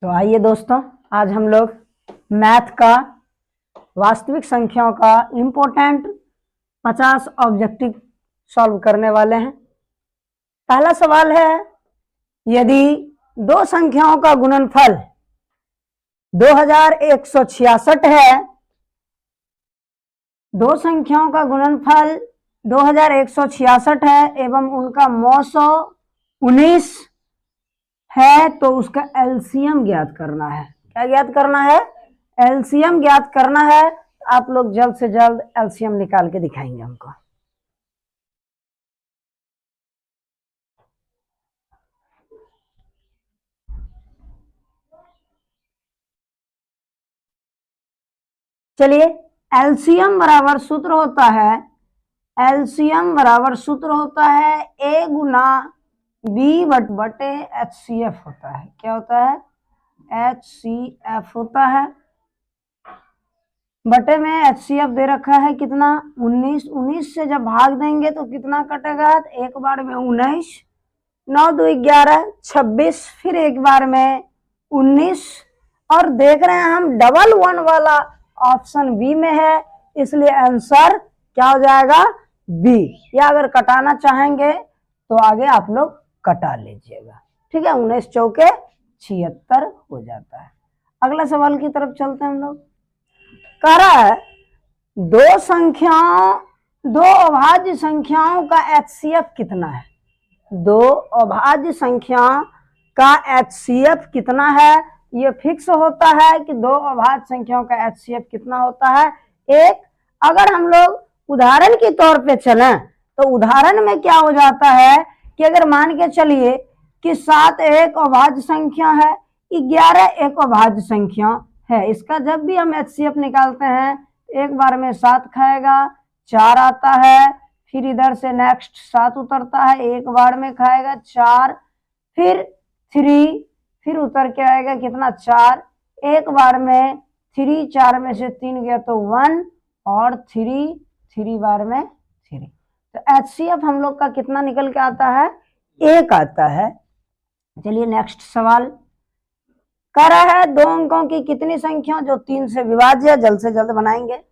तो आइए दोस्तों, आज हम लोग मैथ का वास्तविक संख्याओं का इम्पोर्टेंट 50 ऑब्जेक्टिव सॉल्व करने वाले हैं। पहला सवाल है, यदि दो संख्याओं का गुणनफल 2166 है, दो संख्याओं का गुणनफल 2166 है एवं उनका मौसो 19 है, तो उसका एलसीएम ज्ञात करना है। क्या ज्ञात करना है? एलसीएम ज्ञात करना है। आप लोग जल्द से जल्द एलसीएम निकाल के दिखाएंगे हमको। चलिए, एलसीएम बराबर सूत्र होता है, एलसीएम बराबर सूत्र होता है ए गुना बी बटे एचसीएफ होता है। क्या होता है? एचसीएफ होता है। बटे में एचसीएफ दे रखा है कितना? 19। 19 से जब भाग देंगे तो कितना कटेगा? एक बार में 19, 9 2 11, 26, फिर एक बार में 19। और देख रहे हैं हम डबल 1 वाला ऑप्शन बी में है, इसलिए आंसर क्या हो जाएगा? बी। या अगर कटाना चाहेंगे तो आगे आप लोग कटा लीजिएगा। ठीक है, 19 चौके 76 हो जाता है। अगला सवाल की तरफ चलते हैं हम लोग। कह रहा है दो अभाज्य संख्याओं का एचसीएफ कितना है? दो अभाज्य संख्या का एचसीएफ कितना है? ये फिक्स होता है कि दो अभाज्य संख्याओं का एचसीएफ कितना होता है। एक, अगर हम लोग उदाहरण के तौर पे चलें तो उदाहरण में क्या हो जाता है कि अगर मान के चलिए कि 7 एक अभाज्य संख्या है, 11 एक अभाज्य संख्या है। इसका जब भी हम एचसीएफ निकालते हैं, एक बार में 7 खाएगा, 4 आता है, फिर इधर से नेक्स्ट 7 उतरता है, एक बार में खाएगा 4, फिर 3, फिर उतर के आएगा कितना? 4, एक बार में 3, 4 में से 3 गया तो 1, और 3 बार में 3। तो एचसीएफ हम लोग का कितना निकल के आता है? 1 आता है। चलिए नेक्स्ट सवाल। कह रहा है दो अंकों की कितनी संख्या जो 3 से विभाज्य है? जल्द से जल्द बनाएंगे।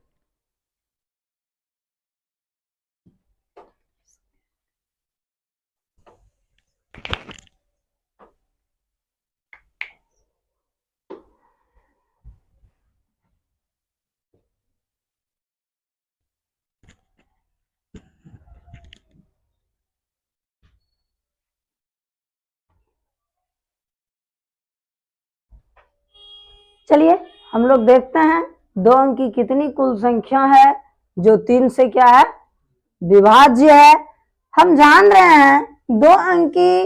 चलिए हम लोग देखते हैं दो अंक की कितनी कुल संख्या है जो 3 से क्या है? विभाज्य है। हम जान रहे हैं दो अंक की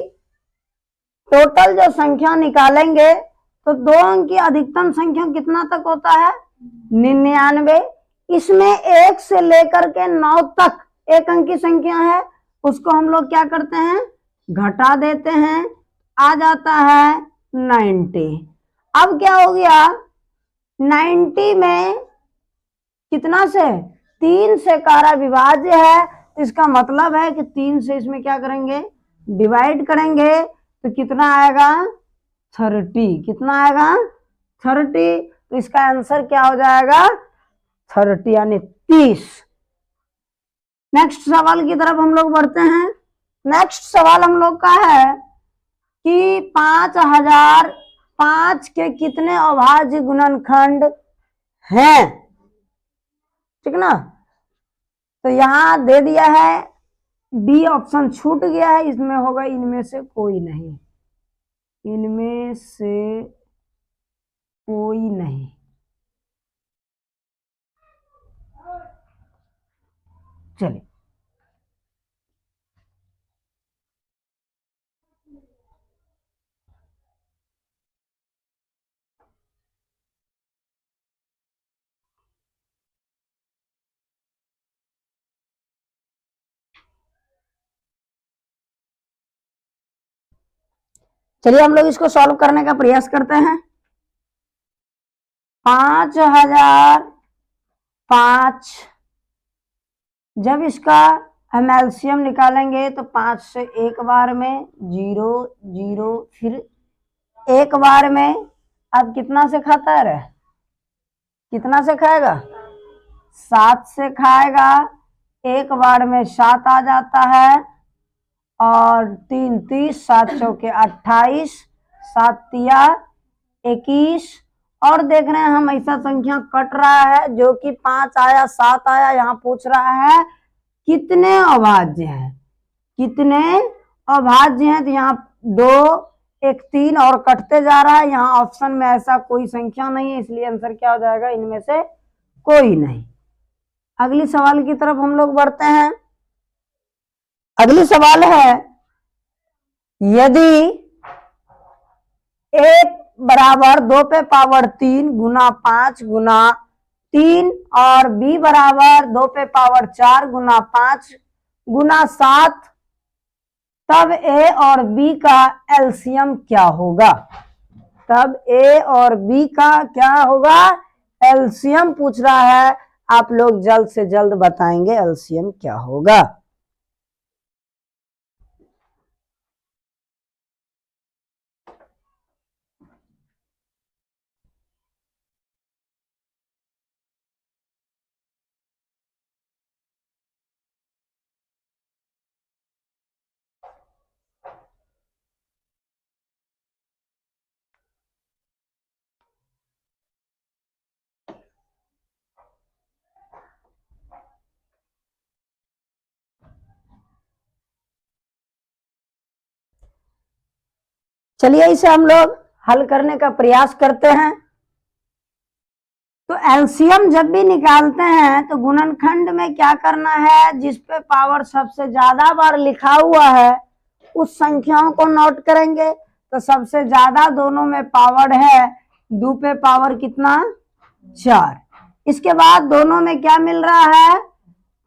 टोटल जो संख्या निकालेंगे तो दो अंक की अधिकतम संख्या कितना तक होता है? 99। इसमें 1 से लेकर के 9 तक एक अंक की संख्या है, उसको हम लोग क्या करते हैं? घटा देते हैं, आ जाता है 90। अब क्या हो गया? 90 में कितना से? 3 से कारा विभाज्य है, इसका मतलब है कि 3 से इसमें क्या करेंगे? डिवाइड करेंगे, तो कितना आएगा? 30। कितना आएगा? 30। तो इसका आंसर क्या हो जाएगा? 30 यानी 30। नेक्स्ट सवाल की तरफ हम लोग बढ़ते हैं। नेक्स्ट सवाल हम लोग का है कि 5005 के कितने अभाज्य गुणनखंड हैं? ठीक ना? तो यहां दे दिया है, डी ऑप्शन छूट गया है, इसमें होगा इनमें से कोई नहीं। इनमें से कोई नहीं। चलिए चलिए हम लोग इसको सॉल्व करने का प्रयास करते हैं। 5005 जब इसका हम एलसीएम निकालेंगे तो 5 से 1 बार में 0 0, फिर 1 बार में अब कितना से खाता है रे? कितना से खाएगा? 7 से खाएगा। एक बार में 7 आ जाता है और 3 30, 7 चौके 28, 7 तिया 21। और देख रहे हैं हम ऐसा संख्या कट रहा है जो कि 5 आया 7 आया। यहाँ पूछ रहा है कितने अभाज्य हैं, कितने अभाज्य हैं। तो यहाँ 2 1 3 और कटते जा रहा है। यहाँ ऑप्शन में ऐसा कोई संख्या नहीं है, इसलिए आंसर क्या हो जाएगा? इनमें से कोई नहीं। अगली सवाल की तरफ हम लोग बढ़ते हैं। अगली सवाल है, यदि 1 बराबर 2 पे पावर 3 गुना 5 गुना 3 और b बराबर 2 पे पावर 4 गुना 5 गुना 7, तब a और b का एलसीएम क्या होगा? तब a और b का क्या होगा? एलसीएम पूछ रहा है। आप लोग जल्द से जल्द बताएंगे एलसीएम क्या होगा। चलिए इसे हम लोग हल करने का प्रयास करते हैं। तो एलसीएम जब भी निकालते हैं तो गुणनखंड में क्या करना है? जिस पे पावर सबसे ज्यादा बार लिखा हुआ है उस संख्याओं को नोट करेंगे। तो सबसे ज्यादा दोनों में पावर है 2 पे पावर कितना? 4। इसके बाद दोनों में क्या मिल रहा है?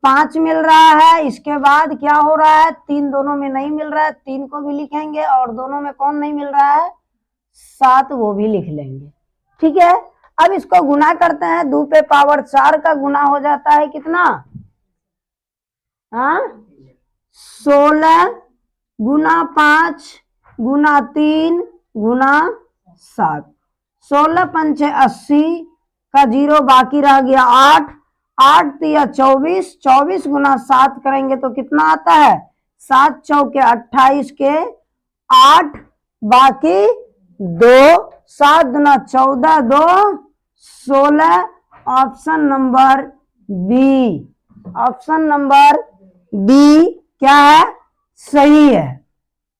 5 मिल रहा है। इसके बाद क्या हो रहा है? 3 दोनों में नहीं मिल रहा है, 3 को भी लिखेंगे। और दोनों में कौन नहीं मिल रहा है? 7, वो भी लिख लेंगे। ठीक है, अब इसको गुना करते हैं। 2 पे पावर 4 का गुना हो जाता है कितना? 16 गुना 5 गुना 3 गुना 7। 16 पंचे 80 का 0 बाकी रह गया 8। 8 तिया 24, 24 गुना 7 करेंगे तो कितना आता है? 7 चौके 28 के 8 बाकी 2, 7 गुना 14 2 16। Option number B, option number B क्या है? सही है।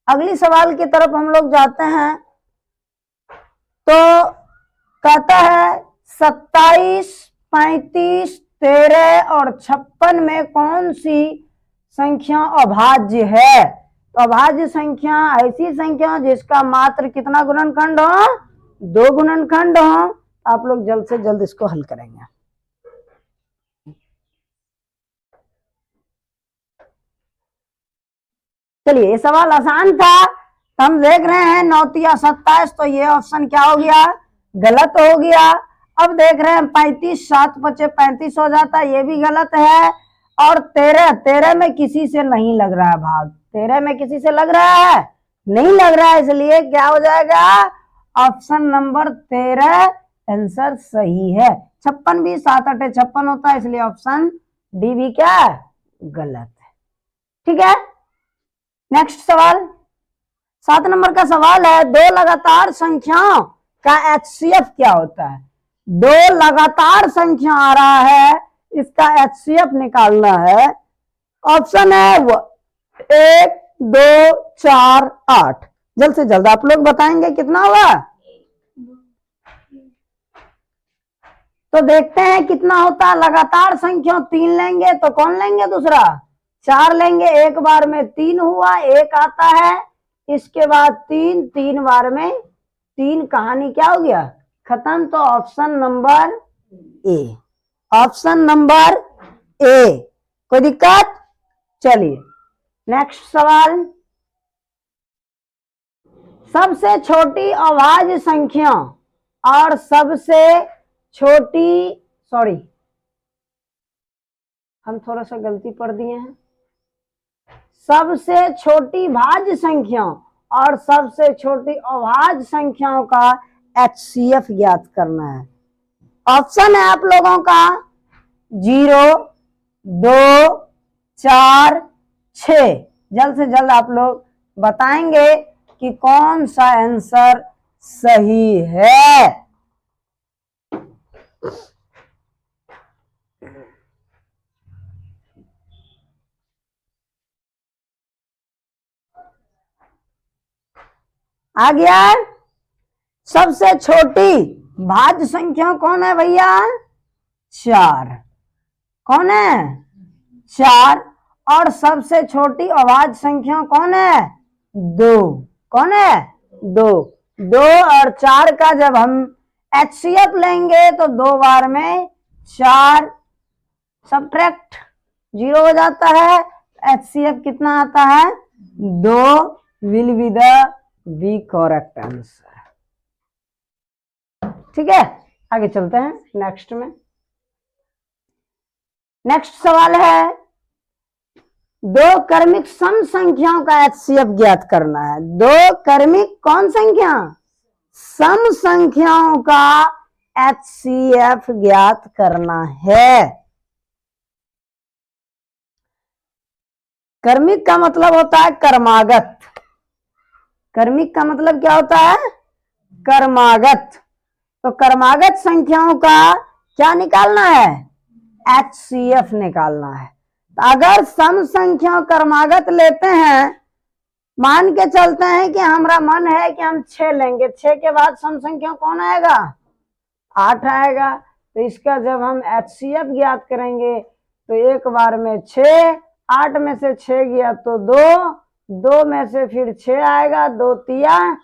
अगली सवाल की तरफ हम लोग जाते हैं। तो कहता है 27, 35, 13 और 56 में कौन सी संख्या अभाज्य है? तो अभाज्य संख्या ऐसी संख्या जिसका मात्र कितना गुणनखंड हो? 2 गुणनखंड हो। आप लोग जल्द से जल्द इसको हल करेंगे। चलिए, ये सवाल आसान था। हम देख रहे हैं 9 तिया 27, तो ये ऑप्शन क्या हो गया? गलत हो गया। अब देख रहे हैं 35, 7 बचे 35 हो जाता, ये भी गलत है। और 13 में किसी से नहीं लग रहा है भाग। 13 में किसी से लग रहा है? नहीं लग रहा है, इसलिए क्या हो जाएगा? ऑप्शन नंबर 13 आंसर सही है। 56 भी 7 8 56 होता है, इसलिए ऑप्शन डी भी क्या है? गलत है। ठीक है, नेक्स्ट सवाल 7 नंबर का सवाल है, 2 लगातार संख्याओं का एचसीएफ क्या होता है? 2 लगातार संख्या आ रहा है, इसका एचसीएफ निकालना है। ऑप्शन है 1 2 4 8। जल्द से जल्द आप लोग बताएंगे कितना हुआ। तो देखते हैं कितना होता है। लगातार संख्या 3 लेंगे तो कौन लेंगे? दूसरा 4 लेंगे। एक बार में 3 हुआ, 1 आता है। इसके बाद 3 3 बार में 3, कहानी क्या हो गया? खत्म। तो option number A, option number A. कोई दिक्कत? चलिए नेक्स्ट सवाल, सबसे छोटी अभाज्य संख्या और सबसे छोटी, सॉरी हम थोड़ा सा गलती पढ़ दिए हैं। सबसे छोटी भाज्य संख्या और सबसे छोटी अभाज्य संख्याओं का HCF ज्ञात करना है। ऑप्शन है आप लोगों का 0, 2, 4, 6। जल्द से जल्द आप लोग बताएंगे कि कौन सा आंसर सही है। आ गया? सबसे छोटी भाज्य संख्या कौन है भैया? 4। कौन है? 4। और सबसे छोटी अभाज्य संख्या कौन है? 2। कौन है? 2। 2 और 4 का जब हम HCF लेंगे तो 2 बार में 4 सब्ट्रैक्ट 0 हो जाता है। HCF कितना आता है? 2 will be the B correct answer. ठीक है, आगे चलते हैं नेक्स्ट में। नेक्स्ट सवाल है, 2 क्रमिक सम संख्याओं का HCF ज्ञात करना है। 2 क्रमिक कौन संख्या? सम संख्याओं का HCF ज्ञात करना है। क्रमिक का मतलब होता है क्रमागत। क्रमिक का मतलब क्या होता है? क्रमागत। तो क्रमागत संख्याओं का क्या निकालना है? HCF निकालना है। तो अगर सम संख्या क्रमागत लेते हैं, मान के चलते हैं कि हमारा मन है कि हम 6 लेंगे, 6 के बाद सम संख्या कौन आएगा? 8 आएगा। तो इसका जब हम HCF ज्ञात करेंगे तो एक बार में 6, 8 में से 6 गया तो 2, 2 में से फिर 6 आएगा, 2 तिया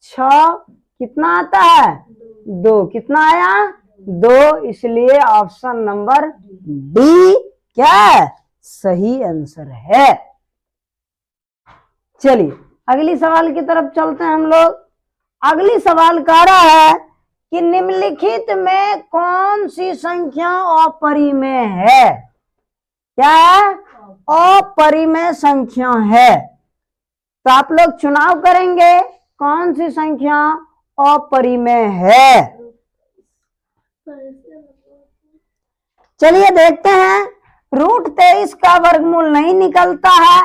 6, कितना आता है? 2। कितना आया? 2। इसलिए ऑप्शन नंबर डी क्या है? सही आंसर है। चलिए अगली सवाल की तरफ चलते हैं हम लोग। अगली सवाल कह रहा है कि निम्नलिखित में कौन सी संख्या अपरिमेय है? क्या है? अपरिमेय संख्या है। तो आप लोग चुनाव करेंगे कौन सी संख्या अपरिमेय है। चलिए देखते हैं। √23 का वर्गमूल नहीं निकलता है।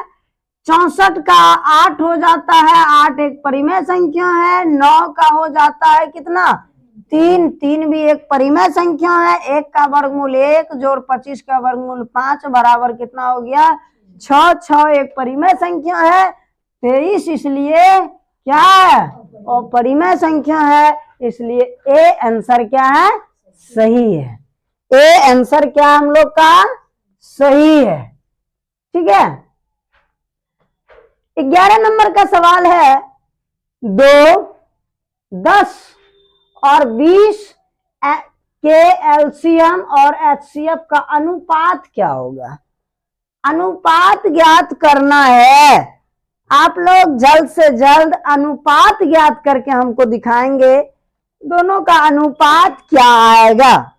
64 का 8 हो जाता है, 8 एक परिमेय संख्या है। 9 का हो जाता है कितना? 3, 3 भी एक परिमेय संख्या है। 1 का वर्गमूल 1 जोड़ 25 का वर्गमूल 5 बराबर कितना हो गया? 6, 6 एक परिमेय संख्या है। 23 इसलिए क्या है? अपरिमेय संख्या है। इसलिए ए आंसर क्या है? सही है। ए आंसर क्या हम लोग का? सही है। ठीक है, 11 नंबर का सवाल है, 2, 10 और 20 के एलसीएम और HCF का अनुपात क्या होगा? अनुपात ज्ञात करना है। आप लोग जल्द से जल्द अनुपात ज्ञात करके हमको दिखाएंगे दोनों का अनुपात क्या आएगा।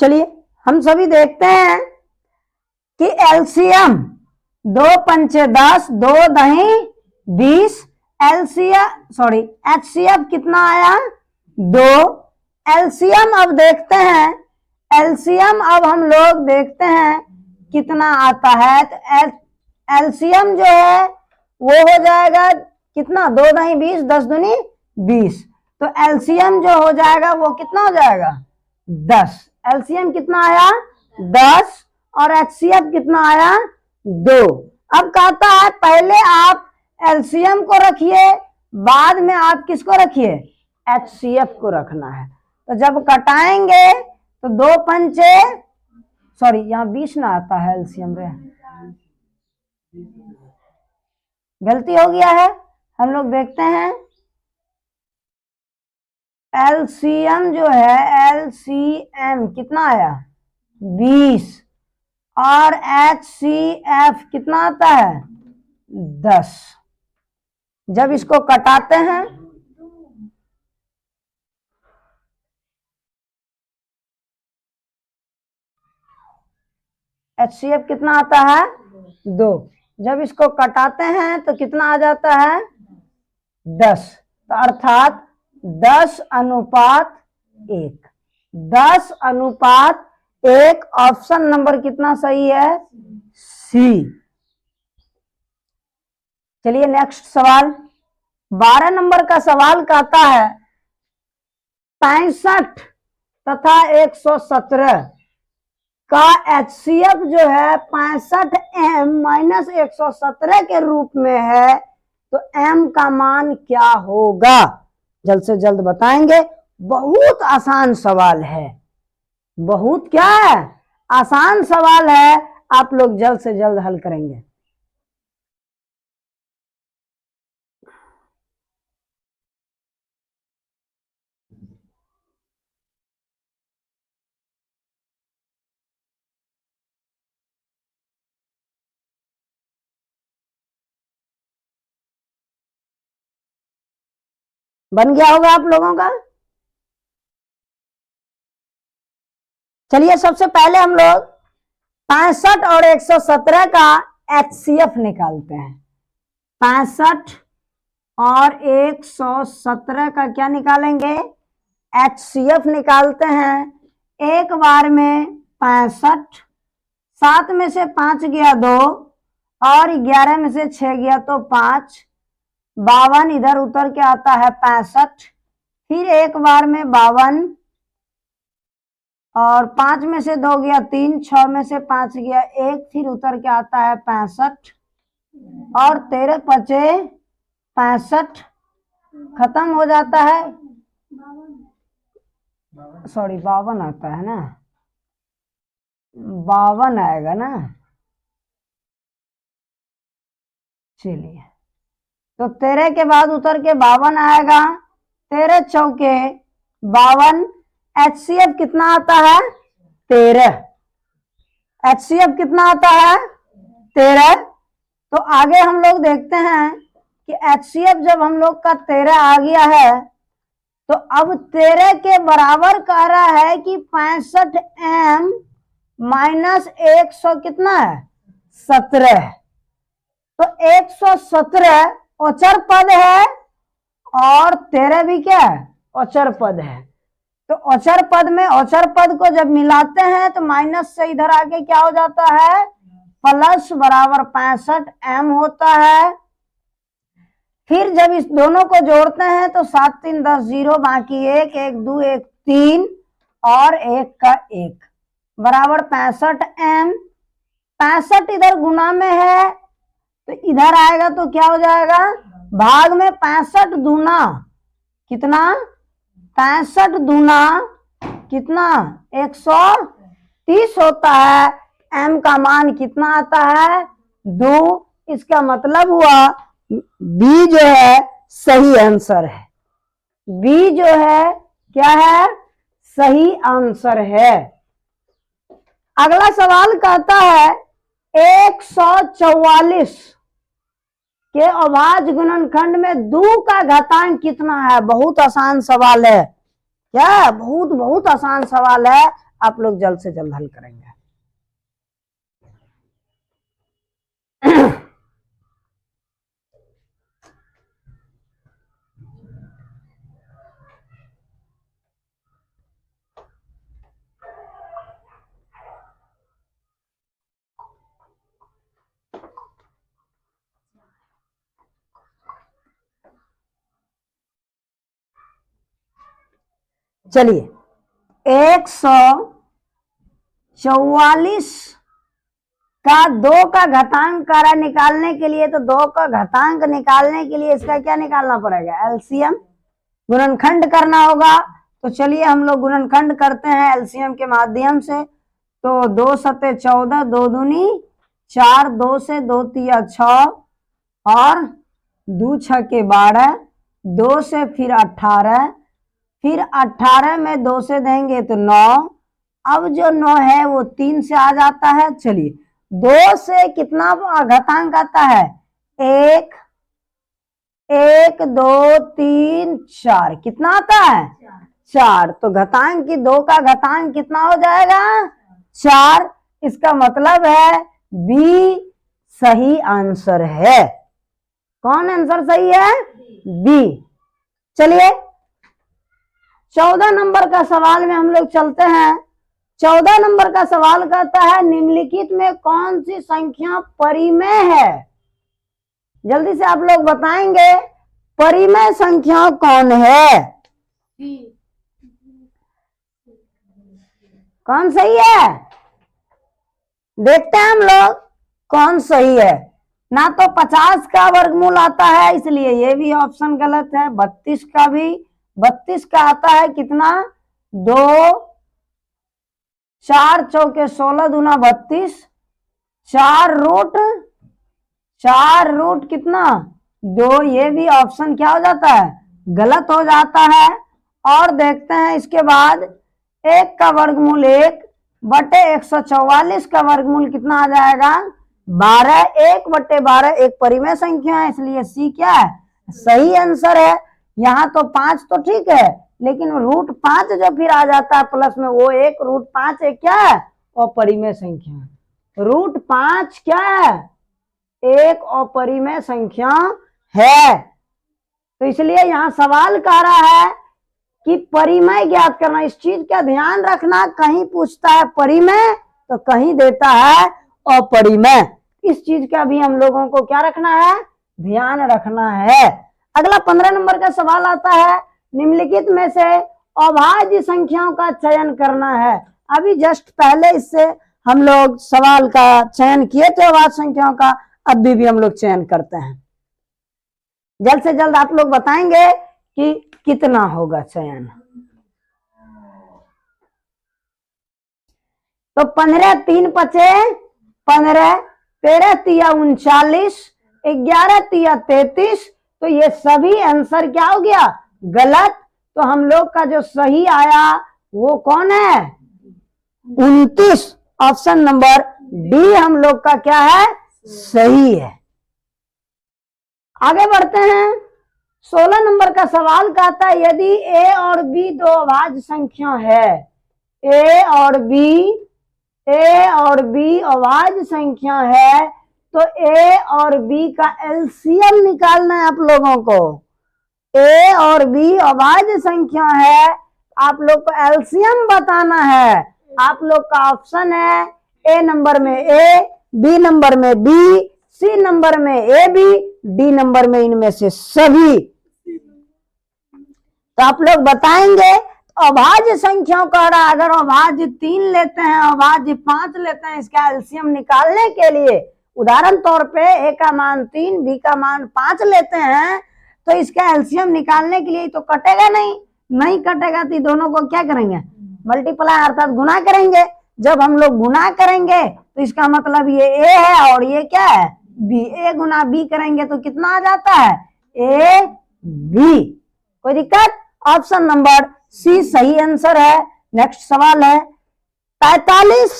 चलिए हम सभी देखते हैं कि एलसीएम 2 पंचे 10, 2 दही 20। HCF कितना आया? 2। एलसीएम अब देखते हैं, एलसीएम अब हम लोग देखते हैं कितना आता है। तो एलसीएम जो है वो हो जाएगा कितना? 2 दही 20, 10 दूनी 20। तो एलसीएम जो हो जाएगा वो कितना हो जाएगा? 10। एलसीएम कितना आया? 10। और HCF कितना आया? 2। अब कहता है पहले आप एलसीएम को रखिए, बाद में आप किसको रखिए? HCF को रखना है। तो जब कटाएंगे तो 2 पंचे यहाँ 20 ना आता है एलसीएम रे, गलती हो गया है। हम लोग देखते हैं एलसीएम जो है, एलसीएम कितना आया 20, और एचसीएफ कितना आता है 10। जब इसको कटाते हैं HCF कितना आता है 2। जब इसको कटाते हैं तो कितना आ जाता है 10। तो अर्थात 10:1। 10:1। ऑप्शन नंबर कितना सही है सी। चलिए नेक्स्ट सवाल, 12 नंबर का सवाल कहता है 65 तथा 117 का HCF जो है 65M माइनस 117 के रूप में है, तो M का मान क्या होगा? जल्द से जल्द बताएंगे। बहुत आसान सवाल है, बहुत क्या है आसान सवाल है, आप लोग जल्द से जल्द हल करेंगे। बन गया होगा आप लोगों का। चलिए सबसे पहले हम लोग 65 और 117 का HCF निकालते हैं। 65 और 117 का क्या निकालेंगे HCF निकालते हैं। एक बार में 65, 7 में से 5 गया 2, और 11 में से 6 गया तो 5, 52 इधर उतर के आता है 65, फिर एक बार में 52, और 5 में से 2 गया 3, 6 में से 5 गया 1, फिर उतर के आता है 65, और 13 बचे 65, खत्म हो जाता है, सॉरी 52 आता है ना, 52 आएगा ना। चलिए तो 13 के बाद उतर के 52 आएगा, 13 चौके 52। HCF कितना आता है 13। HCF कितना आता है 13। तो आगे हम लोग देखते हैं कि HCF जब हम लोग का 13 आ गया है, तो अब 13 के बराबर कह रहा है कि 65M माइनस 100 कितना है 17। तो 117 अचर पद है, और 13 भी क्या है अचर पद है। तो अचर पद में अचर पद को जब मिलाते हैं तो माइनस से इधर आके क्या हो जाता है प्लस, बराबर 65M होता है। फिर जब इस दोनों को जोड़ते हैं तो 7 3 10 0, बाकी 1 1 2 1 3, और 1 का 1 बराबर 65M। 65 इधर गुना में है तो इधर आएगा तो क्या हो जाएगा भाग में। 65 दूना कितना 65 दूना कितना 130 होता है। M का मान कितना आता है 2। इसका मतलब हुआ B जो है सही आंसर है। B जो है क्या है सही आंसर है। अगला सवाल कहता है 144 के अभाज्य गुणनखंड में 2 का घातांक कितना है। बहुत आसान सवाल है, क्या बहुत आसान सवाल है, आप लोग जल्द से जल्द हल करेंगे। चलिए 144 का 2 का घातांक करा निकालने के लिए, तो 2 का घातांक निकालने के लिए इसका क्या निकालना पड़ेगा एलसीएम, गुणनखंड करना होगा। तो चलिए हम लोग गुणनखंड करते हैं एलसीएम के माध्यम से। तो 2 सते 14, 2 दूनी 4, 2 से 2 तिया 6, और 2 छके 12, 2 से फिर 18, फिर 18 में 2 से देंगे तो 9। अब जो 9 है वो 3 से आ जाता है। चलिए 2 से कितना घातांक आता है? 1, 1, 2, 3, 4। कितना आता है? 4। तो घातांक की 2 का घातांक कितना हो जाएगा? 4। इसका मतलब है बी सही आंसर है। कौन आंसर सही है? बी। चलिए 14 नंबर का सवाल में हम लोग चलते हैं। 14 नंबर का सवाल कहता है निम्नलिखित में कौन सी संख्या परिमेय है? जल्दी से आप लोग बताएंगे परिमेय संख्या कौन है? कौन सही है? देखते हैं हम लोग कौन सही है। ना तो 50 का वर्गमूल आता है, इसलिए ये भी ऑप्शन गलत है। 32 का भी, 32 का आता है कितना? 2, 4 चौके 16 दूना 32, 4 रूट कितना? 2। ये भी ऑप्शन क्या हो जाता है? गलत हो जाता है। और देखते हैं इसके बाद 1 का वर्गमूल 1 बटे 144 का वर्गमूल कितना आ जाएगा? 12। 1 बटे 12 एक परिमेय संख्या है, इसलिए सी क्या है? सही आंसर है। यहाँ तो 5 तो ठीक है, लेकिन √5 जो फिर आ जाता है प्लस में, वो एक √5 एक क्या है? अपरिमेय संख्या है। √5 क्या है? एक अपरिमेय संख्या है। तो इसलिए यहाँ सवाल कह रहा है कि परिमेय ज्ञात करना। इस चीज का ध्यान रखना, कहीं पूछता है परिमेय तो कहीं देता है अपरिमेय। इस चीज का भी हम लोगों को क्या रखना है? ध्यान रखना है। अगला 15 नंबर का सवाल आता है निम्नलिखित में से अभाज्य संख्याओं का चयन करना है। अभी जस्ट पहले इससे हम लोग सवाल का चयन किए थे अभाज्य संख्याओं का, अभी भी हम लोग चयन करते हैं। जल्द से जल्द आप लोग बताएंगे कि कितना होगा चयन। तो 15 3 पचे 15, 13 तिया 39, 11 तिया 33। तो ये सभी आंसर क्या हो गया? गलत। तो हम लोग का जो सही आया वो कौन है? 29। ऑप्शन नंबर डी हम लोग का क्या है? सही है। आगे बढ़ते हैं। 16 नंबर का सवाल कहता है यदि ए और बी दो अभाज्य संख्या है, ए और बी अभाज्य संख्या है, तो ए और बी का एलसीएम निकालना है आप लोगों को। ए और बी अभाज्य संख्या है, आप लोग को एलसीएम बताना है। आप लोग का ऑप्शन है ए नंबर में ए, बी नंबर में बी, सी नंबर में ए बी, डी नंबर में इनमें से सभी। तो आप लोग बताएंगे अभाज्य संख्याओं का रहा, अगर अभाज्य 3 लेते हैं, अभाज्य 5 लेते हैं, इसका एलसीएम निकालने के लिए उदाहरण तौर पे ए का मान 3, बी का मान 5 लेते हैं, तो इसका एलसीएम निकालने के लिए तो कटेगा नहीं कटेगा, तो दोनों को क्या करेंगे? मल्टीप्लाई अर्थात गुना करेंगे। जब हम लोग गुना करेंगे तो इसका मतलब ये ए है और ये क्या है? बी। ए गुना बी करेंगे तो कितना आ जाता है? A B. कोई दिक्कत? ऑप्शन नंबर सी सही आंसर है। नेक्स्ट सवाल है 45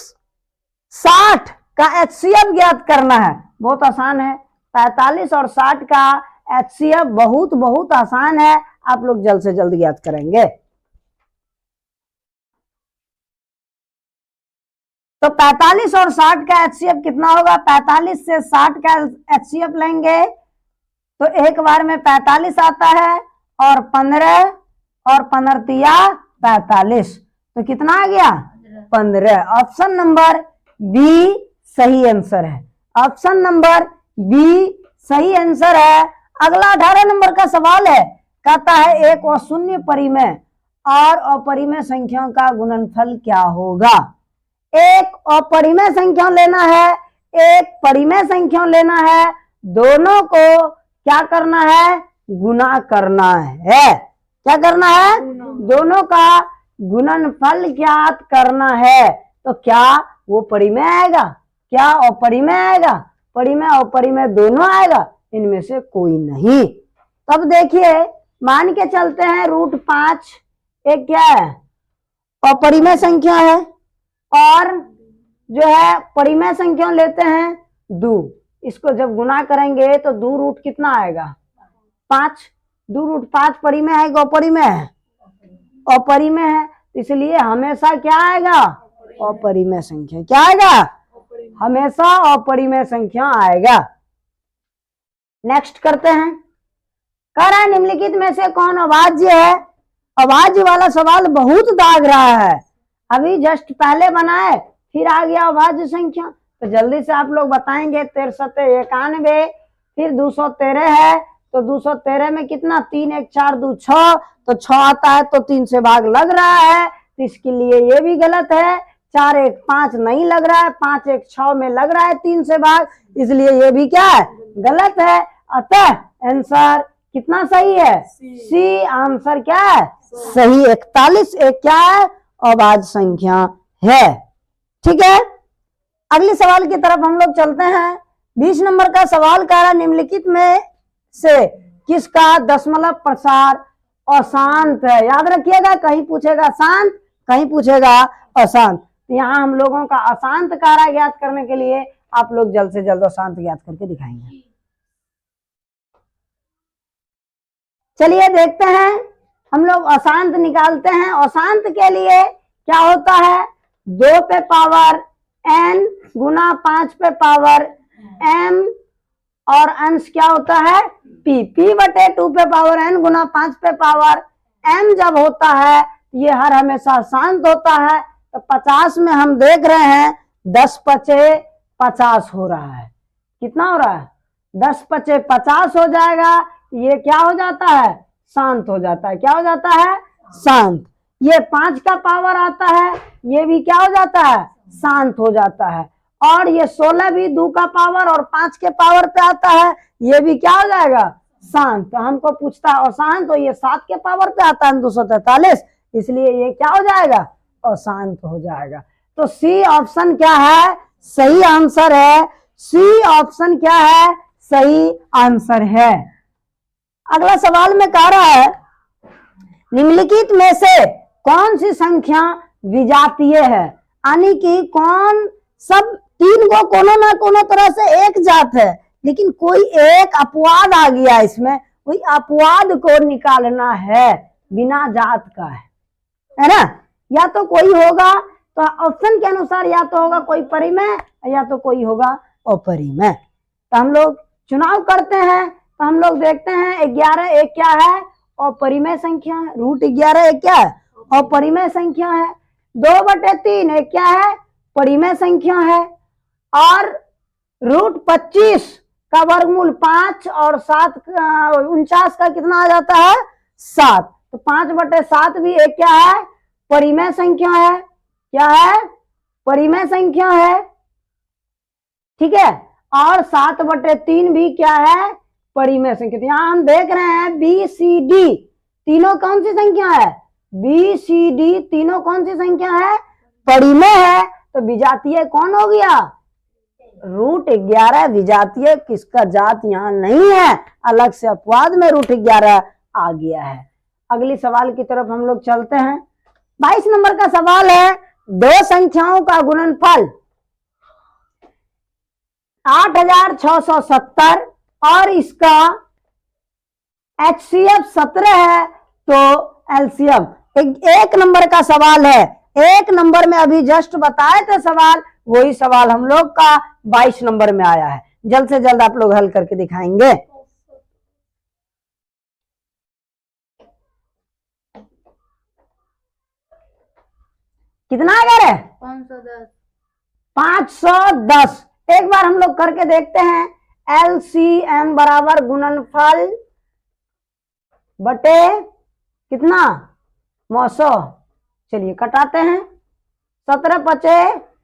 60 का एचसीएफ ज्ञात करना है। बहुत आसान है। 45 और 60 का एचसीएफ बहुत आसान है, आप लोग जल्द से जल्द ज्ञात करेंगे। तो 45 और 60 का एचसीएफ कितना होगा? 45 से 60 का एचसीएफ लेंगे तो एक बार में 45 आता है और 15 और 15 तिया 45, तो कितना आ गया? 15। ऑप्शन नंबर बी सही आंसर है। ऑप्शन नंबर बी सही आंसर है। अगला 18 नंबर का सवाल है, कहता है एक अशून्य परिमेय और अपरिमेय संख्याओं का गुणनफल क्या होगा? एक अपरिमेय संख्या लेना है, एक परिमेय संख्या लेना है, दोनों को क्या करना है? गुना करना है। क्या करना है? दोनों का गुणनफल ज्ञात करना है। तो क्या वो परिमेय आएगा? क्या अपरिमेय आएगा? परिमेय अपरिमेय दोनों आएगा, इनमें से कोई नहीं। तब देखिए मान के चलते हैं √5 एक क्या है, अपरिमेय संख्या है, और जो है परिमेय संख्या लेते हैं 2। इसको जब गुना करेंगे तो 2 रूट कितना आएगा, 5। 2 रूट 5 परिमेय है कि अपरिमेय है, अपरिमेय है, इसलिए हमेशा क्या आएगा, अपरिमेय संख्या। क्या आएगा, हमेशा अपरिमेय संख्या आएगा। नेक्स्ट करते हैं, कह रहा है निम्नलिखित में से कौन अभाज्य है। अभाज्य वाला सवाल बहुत दाग रहा है, अभी जस्ट पहले बनाए फिर आ गया अभाज्य संख्या, तो जल्दी से आप लोग बताएंगे। 9391, फिर 213 है, तो 213 में कितना, 3 1 4 2 6, तो 6 आता है तो 3 से भाग लग रहा है, तो इसके लिए ये भी गलत है। 4 1 5 नहीं लग रहा है, 5 1 6 में लग रहा है 3 से भाग, इसलिए ये भी क्या है, गलत है। अतः आंसर कितना सही है, सी आंसर क्या है, सही। 41 एक क्या है, अभाज्य संख्या है। ठीक है, अगले सवाल की तरफ हम लोग चलते हैं। 20 नंबर का सवाल कह रहा है निम्नलिखित में से किसका दशमलव प्रसार अशांत है। याद रखिएगा, कहीं पूछेगा शांत, कहीं पूछेगा अशांत, तो यहाँ हम लोगों का अशांत कार्य ज्ञात करने के लिए आप लोग जल्द से जल्द अशांत ज्ञात करके दिखाएंगे। चलिए देखते हैं, हम लोग अशांत निकालते हैं। अशांत के लिए क्या होता है, 2 पे पावर n गुना 5 पे पावर m, और अंश क्या होता है p बटे 2 पे पावर n गुना 5 पे पावर m जब होता है, ये हर हमेशा शांत होता है। तो 50 में हम देख रहे हैं 10 पचे 50 हो रहा है। कितना हो रहा है, 10 पचे 50 हो जाएगा, ये क्या हो जाता है, शांत हो जाता है। क्या हो जाता है, शांत। ये 5 का पावर आता है, ये भी क्या हो जाता है, शांत हो जाता है। और ये 16 भी 2 का पावर और 5 के पावर पे आता है, ये भी क्या हो जाएगा, शांत। तो हमको पूछता है अशांत, तो ये 7 के पावर पे आता है 243, इसलिए ये क्या हो जाएगा, अशांत हो जाएगा। तो सी ऑप्शन क्या है, सही आंसर है। सी ऑप्शन क्या है, सही आंसर है। अगला सवाल में कह रहा है निम्नलिखित में से कौन सी संख्या विजातीय है, यानी कि कौन, सब 3 को कोनो ना कोनो तरह से एक जात है, लेकिन कोई एक अपवाद आ गया इसमें, कोई अपवाद को निकालना है, बिना जात का है ना। या तो कोई होगा, तो ऑप्शन के अनुसार या तो होगा कोई परिमेय या तो कोई होगा अपरिमेय। तो हम लोग चुनाव करते हैं, तो हम लोग देखते हैं 11 एक क्या है, अपरिमेय संख्या है। रूट 11 एक क्या है, अपरिमेय संख्या है। 2/3 एक क्या है, परिमेय संख्या है। और रूट 25 का वर्गमूल 5 और 7 49 का कितना आ जाता है, 7, तो 5/7 भी एक क्या है, परिमेय संख्या है। क्या है, परिमेय संख्या है। ठीक है, और 7/3 भी क्या है, परिमेय संख्या। तो यहाँ हम देख रहे हैं बी सी डी तीनों कौन सी संख्या है, बी सी डी तीनों कौन सी संख्या है, परिमेय है। तो विजातीय कौन हो गया, रूट 11 विजातीय, किसका जात यहाँ नहीं है, अलग से अपवाद में रूट 11 आ गया है। अगली सवाल की तरफ हम लोग चलते हैं। 22 नंबर का सवाल है, 2 संख्याओं का गुणनफल 8670 और इसका HCF 17 है, तो एलसीएम। एक नंबर का सवाल है, 1 नंबर में अभी जस्ट बताए थे सवाल, वही सवाल हम लोग का 22 नंबर में आया है। जल्द से जल्द आप लोग हल करके दिखाएंगे। कितना अगर है, 510। एक बार हम लोग करके देखते हैं। एलसीएम बराबर गुणनफल बटे कितना, 900। चलिए कटाते हैं, 17 पचे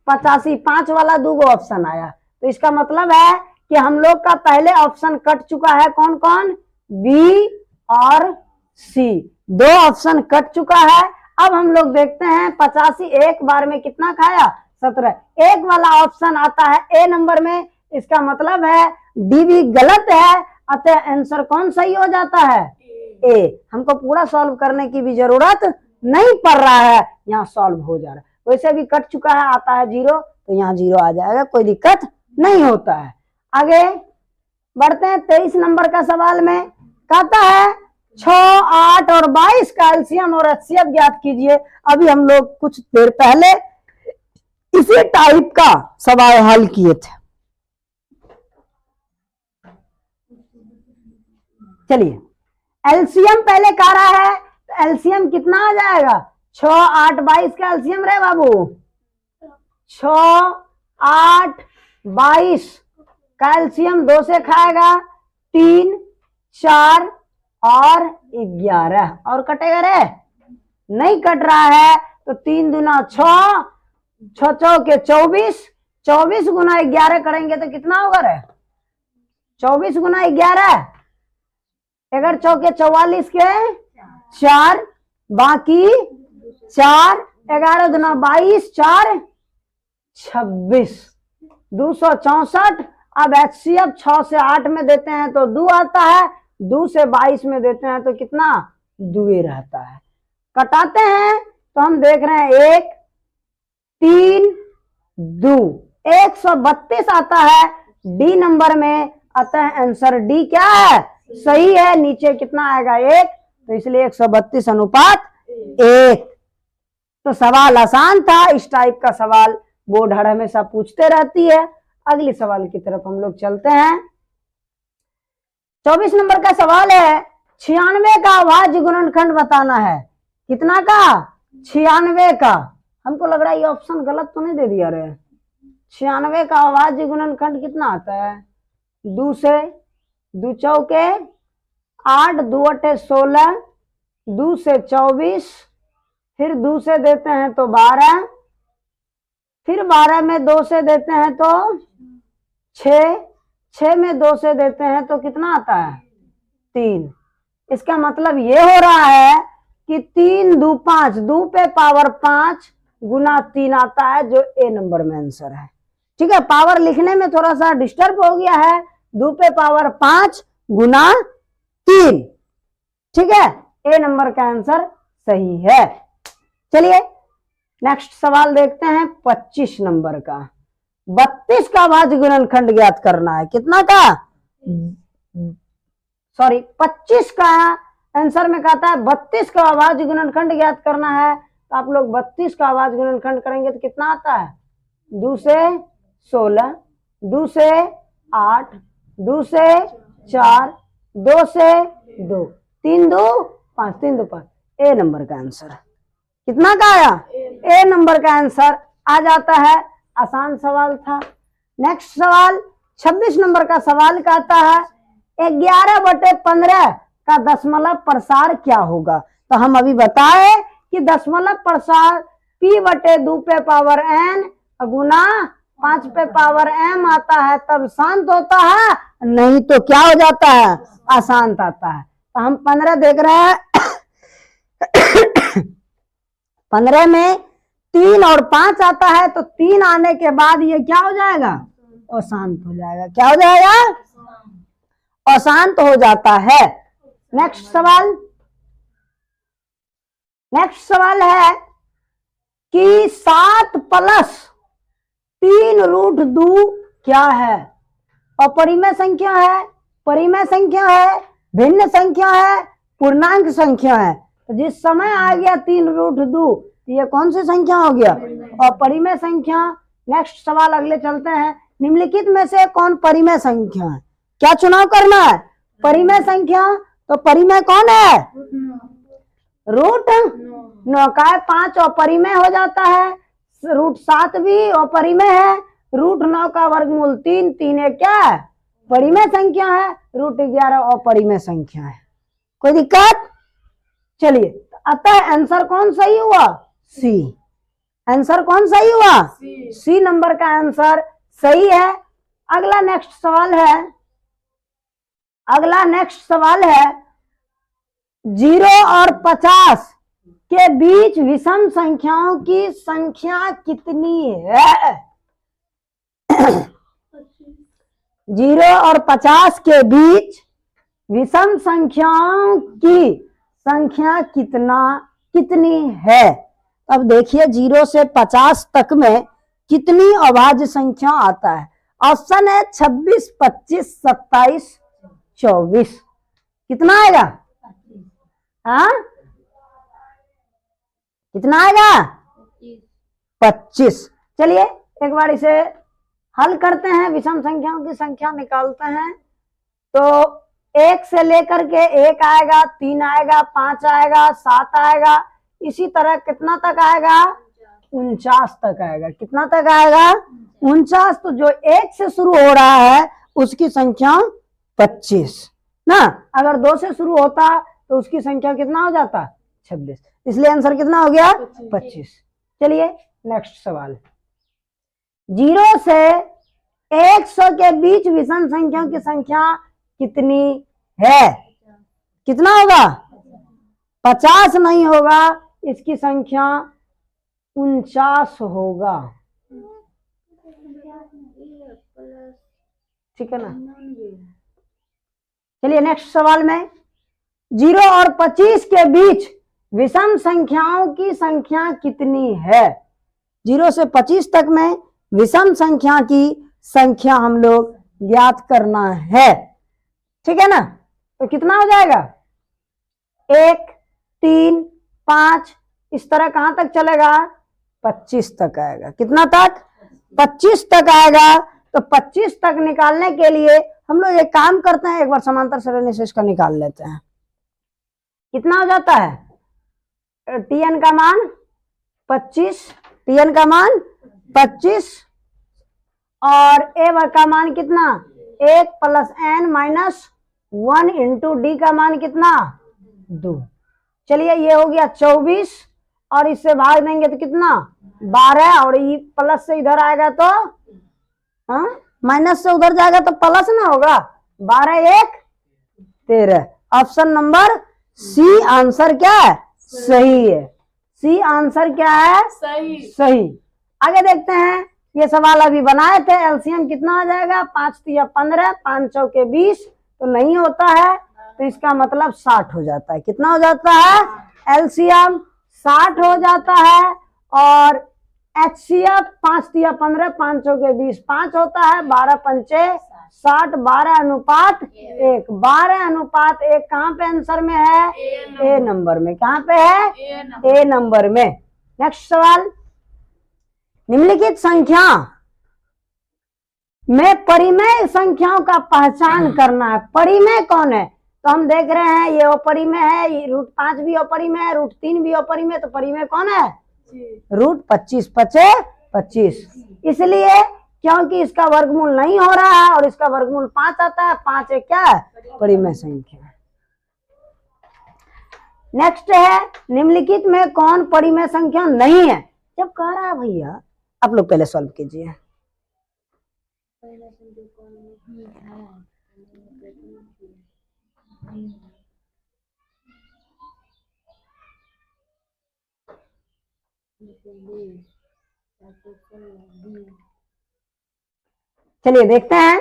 85, 5 वाला 2 ऑप्शन आया, तो इसका मतलब है कि हम लोग का पहले ऑप्शन कट चुका है। कौन कौन, बी और सी, 2 ऑप्शन कट चुका है। अब हम लोग देखते हैं 85 एक बार में कितना खाया, 17। एक वाला ऑप्शन आता है ए नंबर में, इसका मतलब है डी भी गलत है, अतः आंसर कौन सही हो जाता है, ए। हमको पूरा सॉल्व करने की भी जरूरत नहीं पड़ रहा है, यहाँ सॉल्व हो जा रहा है। वैसे भी कट चुका है, आता है 0, तो यहाँ 0 आ जाएगा, कोई दिक्कत नहीं होता है। आगे बढ़ते हैं 23 नंबर का सवाल में। कहता है 6, 8 और 22 का एलसीएम और एचसीएफ ज्ञात कीजिए। अभी हम लोग कुछ देर पहले इसी टाइप का सवाल हल किए थे। चलिए, एलसीएम पहले कह रहा है, तो एलसीएम कितना आ जाएगा? 6, 8, 22 का एलसीएम रे बाबू, 6, 8, 22 का एलसीएम 2 से खाएगा, 3, 4 और 11 और कटेगा रे? नहीं कट रहा है, तो 3 दूना 6, 6 चौके 24, 24 गुना 11 करेंगे तो कितना होगा रे? 24 गुना 11, 11 चौके 44 के 4, बाकी 4, 11 दूना 22, 4 26, 264। अब एचसीएफ 6 से 8 में देते हैं तो 2 आता है, 2 से 22 में देते हैं तो कितना? 2 रहता है। कटाते हैं तो हम देख रहे हैं 1, 3, 2, 132 आता है डी नंबर में। अतः आंसर डी क्या है? सही है। नीचे कितना आएगा? 1, तो इसलिए 132 अनुपात 1। तो सवाल आसान था। इस टाइप का सवाल बोर्ड हर हमेशा पूछते रहती है। अगले सवाल की तरफ हम लोग चलते हैं। 24 नंबर का सवाल है, 96 का अभाज्य गुणनखंड बताना है। कितना का? 96 का। हमको लग रहा है ये ऑप्शन गलत तो नहीं दे दिया रे। 96 का अभाज्य गुणनखंड कितना आता है? 2 से 2 चौके 8, 2 अट्ठे 16, 2 से 24, फिर 2 से देते हैं तो 12, फिर 12 में 2 से देते हैं तो 6, 6 में 2 से देते हैं तो कितना आता है? 3। इसका मतलब ये हो रहा है कि 3 2 5, 2 पे पावर 5 गुना 3 आता है, जो ए नंबर में आंसर है। ठीक है, पावर लिखने में थोड़ा सा डिस्टर्ब हो गया है। 2 पे पावर 5 गुना 3। ठीक है, ए नंबर का आंसर सही है। चलिए नेक्स्ट सवाल देखते हैं 25 नंबर का। 32 का अभाज्य गुणनखंड ज्ञात करना है। कितना का? 25 का आंसर में कहता है 32 का अभाज्य गुणनखंड ज्ञात करना है। तो आप लोग 32 का अभाज्य गुणनखंड करेंगे तो कितना आता है? 2 से 16, 2 से 8, 2 से 4, 2 से 2, 3 2 5, 3 2 5। ए नंबर का आंसर कितना का आया? ए नंबर का आंसर आ जाता है। आसान सवाल था। नेक्स्ट सवाल 26 नंबर का सवाल कहता है 11/15 का दशमलव प्रसार क्या होगा। तो हम अभी बताए कि दशमलव प्रसार p/2 पे पावर n गुना 5 पे पावर m आता है, तब शांत होता है, नहीं तो क्या हो जाता है? अशांत आता है। तो हम 15 देख रहे हैं। 15 में 3 और 5 आता है, तो 3 आने के बाद ये क्या हो जाएगा? अशांत हो जाएगा। क्या हो जाएगा? अशांत हो जाता है। नेक्स्ट सवाल है कि 7 + 3√2 क्या है? अपरिमेय संख्या है, परिमेय संख्या है, भिन्न संख्या है, पूर्णांक संख्या है। तो जिस समय आ गया 3√2, ये कौन सी संख्या हो गया? अपरिमेय संख्या। नेक्स्ट सवाल अगले चलते हैं। निम्नलिखित में से कौन परिमेय संख्या है? क्या चुनाव करना है? परिमेय संख्या। तो परिमेय कौन है? √9 का 5 अपरिमेय हो जाता है। √7 भी अपरिमेय है। √9 का वर्गमूल 3, 3 एक क्या है? परिमेय संख्या है। √11 अपरिमेय संख्या है। कोई दिक्कत? चलिए, अतः आंसर कौन सही हुआ? सी। आंसर कौन सही हुआ? सी नंबर का आंसर सही है। अगला नेक्स्ट सवाल है 0 और 50 के बीच विषम संख्याओं की संख्या कितनी है? 0 और 50 के बीच विषम संख्याओं की संख्या कितना कितनी है। अब देखिए 0 से 50 तक में कितनी अभाज्य संख्या आता है। ऑप्शन है 26, 25, 27, 24। कितना आएगा? हाँ, कितना आएगा? 25। चलिए एक बार इसे हल करते हैं, विषम संख्याओं की संख्या निकालते हैं। तो 1 से लेकर के 1 आएगा, 3 आएगा, 5 आएगा, 7 आएगा, इसी तरह कितना तक आएगा? 49 तक आएगा। कितना तक आएगा? 49। तो जो 1 से शुरू हो रहा है उसकी संख्या 25 ना। अगर 2 से शुरू होता तो उसकी संख्या कितना हो जाता? 26। इसलिए आंसर कितना हो गया? 25। चलिए नेक्स्ट सवाल। 0 से 100 के बीच विषम संख्याओं की संख्या कितनी है? कितना होगा? 50 नहीं होगा, इसकी संख्या 49 होगा। ठीक है ना। चलिए नेक्स्ट सवाल में 0 और 25 के बीच विषम संख्याओं की संख्या कितनी है? 0 से 25 तक में विषम संख्या की संख्या हम लोग ज्ञात करना है। ठीक है ना। तो कितना हो जाएगा? 1, 3, 5, इस तरह कहां तक चलेगा? 25 तक आएगा। कितना तक? 25 तक आएगा। तो 25 तक निकालने के लिए हम लोग एक काम करते हैं, एक बार समांतर सरणी से इसका निकाल लेते हैं। कितना हो जाता है? tn का मान 25, tn का मान 25 और a का मान कितना? 1 plus n minus 1 into D का मान कितना? 2। चलिए ये हो गया 24 और इससे भाग देंगे तो कितना? 12 और ये प्लस से इधर आएगा तो हाँ, माइनस से उधर जाएगा तो प्लस ना होगा। 12 1 13। ऑप्शन नंबर सी आंसर क्या है? सही है। सी आंसर क्या है? सही। आगे देखते हैं। ये सवाल अभी बनाए थे। एलसीएम कितना आ जाएगा? 5 या 15, 5 चौके 20 तो नहीं होता है, तो इसका मतलब 60 हो जाता है। कितना हो जाता है? एलसीएम 60 हो जाता है। और एचसीएफ 5 या 15, 5 चौके 20 5 होता है। 12 पंचे 60, 12 अनुपात 1। 12 अनुपात 1 कहाँ पे आंसर में है? ए नंबर में। कहाँ पे है? ए नंबर में। नेक्स्ट सवाल। निम्नलिखित संख्या में परिमेय संख्याओं का पहचान करना है। परिमेय कौन है? तो हम देख रहे हैं ये अपरिमेय है, √5 भी अपरिमेय है, √3 भी अपरिमेय, तो परिमेय कौन है? √25 पचे 25। इसलिए क्योंकि इसका वर्गमूल नहीं हो रहा है और इसका वर्गमूल 5 आता है। 5 एक क्या है? परिमेय संख्या। नेक्स्ट है निम्नलिखित में कौन परिमेय संख्या नहीं है? जब कह रहा है भैया आप लोग पहले सॉल्व कीजिए। चलिए देखते हैं।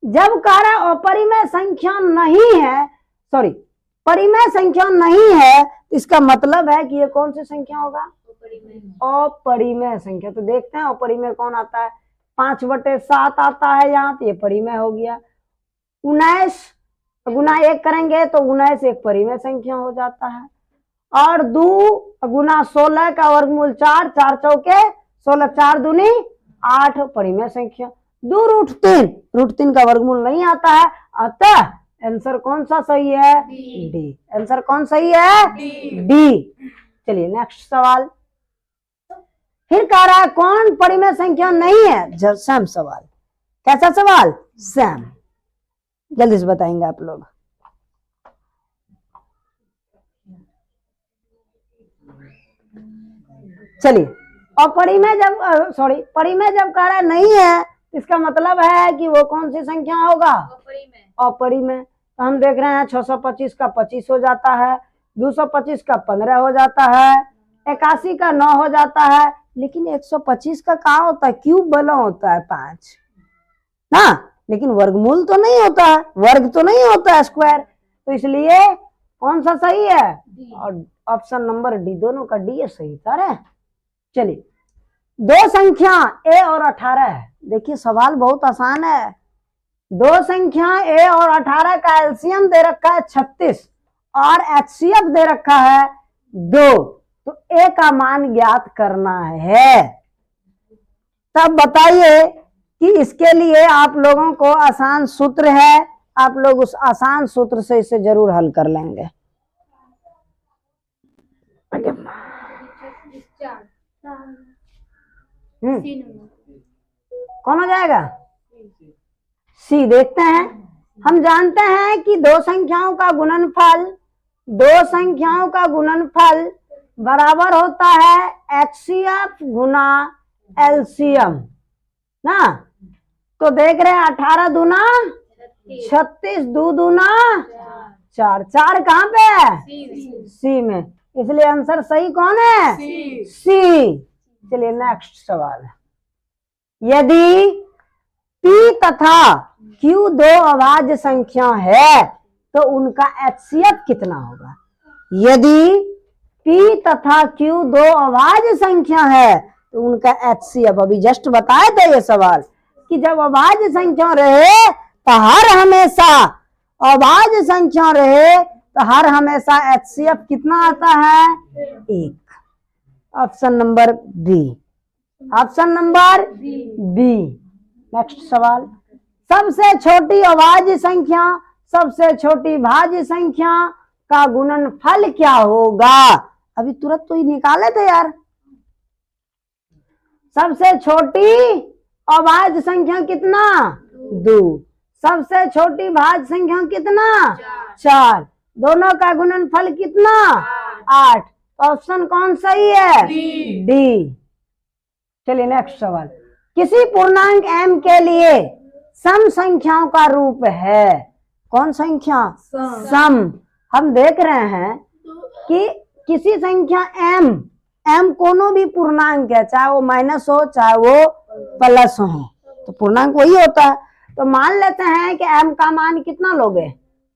जब कह रहा अपरिमेय संख्या नहीं है, सॉरी परिमेय संख्या नहीं है, इसका मतलब है कि ये कौन सी संख्या होगा? अपरिमेय संख्या। तो देखते हैं अपरिमेय कौन आता है। 5/7 आता है यहाँ, तो ये परिमेय हो गया। 19 गुना 1 करेंगे तो 19 एक परिमेय संख्या हो जाता है। और 2 गुना 16 का वर्गमूल 4, 4 चौके 16, 4 दूनी 8 परिमेय संख्या। 2 √3 का वर्गमूल नहीं आता है, अतः आंसर कौन सा सही है? डी। आंसर कौन सही है? डी। चलिए नेक्स्ट सवाल। फिर कह रहा है कौन परिमेय संख्या नहीं है? सैम सवाल। कैसा सवाल? सैम। जल्दी से बताएंगे आप लोग। चलिए अपरिमेय जब परिमेय जब कह रहा है नहीं है, इसका मतलब है कि वो कौन सी संख्या होगा? अपरिमेय। तो हम देख रहे हैं 625 का 25 हो जाता है, 225 का 15 हो जाता है, 81 का 9 हो जाता है, लेकिन 125 का कहाँ होता है? क्यूब वाला होता है 5 ना, लेकिन वर्गमूल तो नहीं होता है, वर्ग तो नहीं होता है, स्क्वायर। तो इसलिए कौन सा सही है? ऑप्शन नंबर डी, दोनों का डी है सही उत्तर है। चलिए, दो संख्या a और 18 है। देखिए सवाल बहुत आसान है। दो संख्या a और 18 का एलसीएम दे रखा है 36 और एचसीएफ दे रखा है 2, तो a का मान ज्ञात करना है। तब बताइए कि इसके लिए आप लोगों को आसान सूत्र है, आप लोग उस आसान सूत्र से इसे जरूर हल कर लेंगे। कौन हो जाएगा? सी। देखते हैं, हम जानते हैं कि दो संख्याओं का गुणनफल बराबर होता है एचसीएफ गुना एलसीएम ना। तो देख रहे हैं 18 दूना 36, 2 दूना 4, 4 कहाँ पे है? सी में, इसलिए आंसर सही कौन है? सी। चलिए नेक्स्ट सवाल है, यदि P तथा Q दो अभाज्य संख्या है तो उनका एचसीएफ कितना होगा? यदि P तथा Q दो अभाज्य संख्या है तो उनका एचसीएफ, अभी जस्ट बताए थे ये सवाल कि जब अभाज्य संख्या रहे तो हर हमेशा एचसीएफ कितना आता है? 1। Option number B, option number B. Next सवाल, सबसे छोटी अभाज्य संख्या सबसे छोटी भाज्य संख्या का गुणनफल क्या होगा? अभी तुरंत तो ही निकाले थे यार। सबसे छोटी अभाज्य संख्या कितना? 2। सबसे छोटी भाज्य संख्या कितना? 4। दोनों का गुणनफल कितना? 8। ऑप्शन कौन सही है? डी। चलिए नेक्स्ट सवाल, किसी पूर्णांक m के लिए सम संख्याओं का रूप है। कौन संख्या? सम। हम देख रहे हैं कि किसी संख्या m कोनो भी पूर्णांक है, चाहे वो माइनस हो चाहे वो प्लस हो, तो पूर्णांक वही होता है। तो मान लेते हैं कि m का मान कितना लोगे?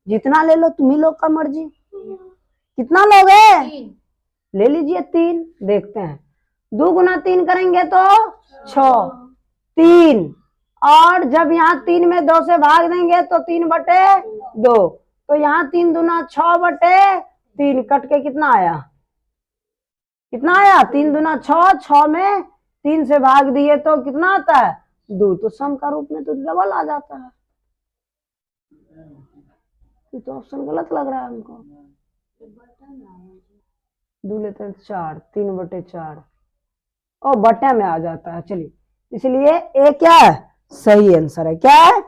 जितना ले लो, तुम्ही लोग का मर्जी। कितना लोगे? ले लीजिए 3। देखते हैं, 2 गुना 3 करेंगे तो 6, 3, और जब यहाँ 3 में 2 से भाग देंगे तो 3/2, तो यहाँ 3 दूना 6/3, कट के कितना आया? कितना आया? 3 दूना 6, 6 में 3 से भाग दिए तो कितना आता है? 2। तो सम का रूप में तो डबल आ जाता है। तो ऑप्शन गलत लग रहा है हमको। 2 लेते 4, 3/4 और बटे में आ जाता है। चलिए, इसलिए ए क्या है? सही आंसर है। क्या है?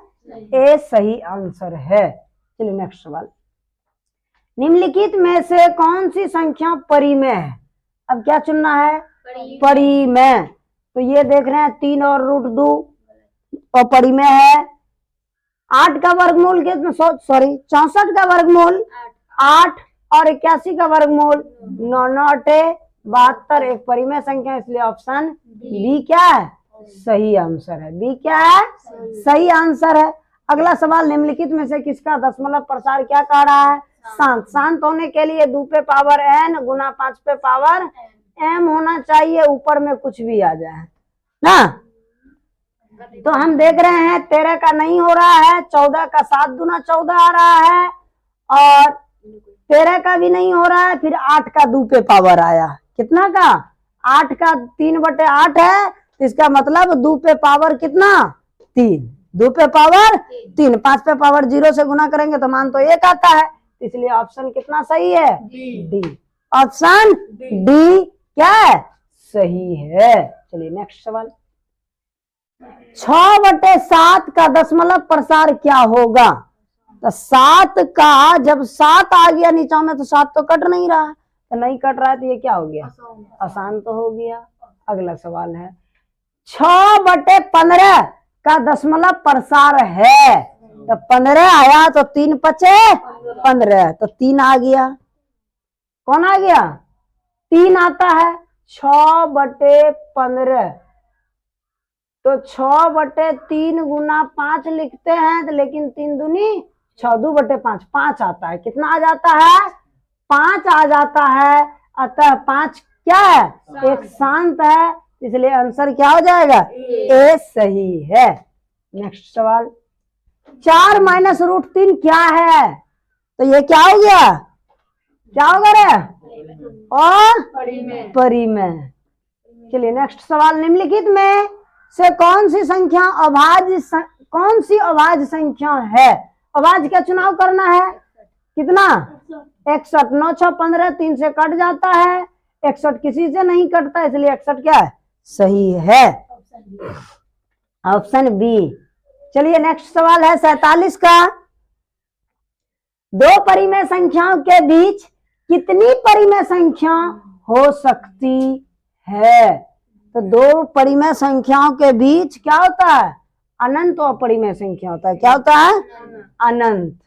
ए सही आंसर है। चलिए नेक्स्ट सवाल, निम्नलिखित में से कौन सी संख्या परिमेय है? अब क्या चुनना है? परिमेय। तो ये देख रहे हैं 3 और √2 और परिमेय है। 8 का वर्गमूल कितना? 64 का वर्गमूल 8 और 81 का वर्गमूल 9, 9 8 72 एक परिमेय संख्या, इसलिए ऑप्शन बी क्या है? सही आंसर है। बी क्या है? सही आंसर है। अगला सवाल, निम्नलिखित में से किसका दशमलव प्रसार क्या कह रहा है? शांत। शांत होने के लिए 2 पे पावर n गुना 5 पे पावर m होना चाहिए, ऊपर में कुछ भी आ जाए ना। तो हम देख रहे हैं 13 का नहीं हो रहा है, 14 का 7 दूना 14 आ रहा है, और 13 का भी नहीं हो रहा है, फिर 8 का 2 पे पावर आया। कितना का? 8 का 3/8 है, तो इसका मतलब 2 पे पावर कितना? 3। 2 पे पावर 3, 5 पे पावर 0 से गुना करेंगे तो मान तो 1 आता है, इसलिए ऑप्शन कितना सही है? डी। ऑप्शन डी क्या है? सही है। चलिए नेक्स्ट सवाल, 6/7 का दशमलव प्रसार क्या होगा? तो 7 का जब 7 आ गया नीचा में तो 7 तो कट नहीं रहा है, तो नहीं कट रहा है तो ये क्या हो गया? आसान तो हो गया। अगला सवाल है, 6/15 का दशमलव प्रसार है, तो 15 आया तो 3 पचे 15, तो 3 आ गया। कौन आ गया? 3 आता है। 6/15, तो 6/3 गुना 5 लिखते हैं, तो लेकिन 3 दूनी 6, 2/5 5 आता है। कितना आ जाता है? 5 आ जाता है, अतः 5 क्या है, एक शांत है, इसलिए आंसर क्या हो जाएगा, ए सही है। नेक्स्ट सवाल, 4 माइनस रूट 3 क्या है, तो ये क्या हो गया, क्या होगा रे, और परिमेय। चलिए नेक्स्ट सवाल, निम्नलिखित में से कौन सी अभाज्य संख्या है, अभाज्य का चुनाव करना है, कितना, 61, 9 6 15, 3 से कट जाता है, 61 किसी से नहीं कटता, इसलिए 61 क्या है, सही है, ऑप्शन बी। चलिए नेक्स्ट सवाल है 47 का, दो परिमेय संख्याओं के बीच कितनी परिमेय संख्या हो सकती है, तो दो परिमेय संख्याओं के बीच क्या होता है, अनंत अपरिमेय संख्या होता है, क्या होता है, अनंत।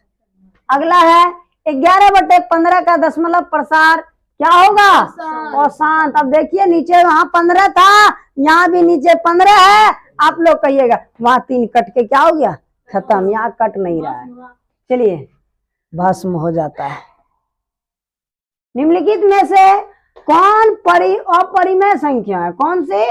अगला है 11/15 का दशमलव प्रसार क्या होगा, अशांत। अब देखिए नीचे वहां 15 था, यहाँ भी नीचे 15 है, आप लोग कहिएगा वहां 3 कट के क्या हो गया, खत्म, यहाँ कट नहीं रहा है, चलिए भस्म हो जाता है। निम्नलिखित में से कौन अपरिमेय संख्या है, कौन सी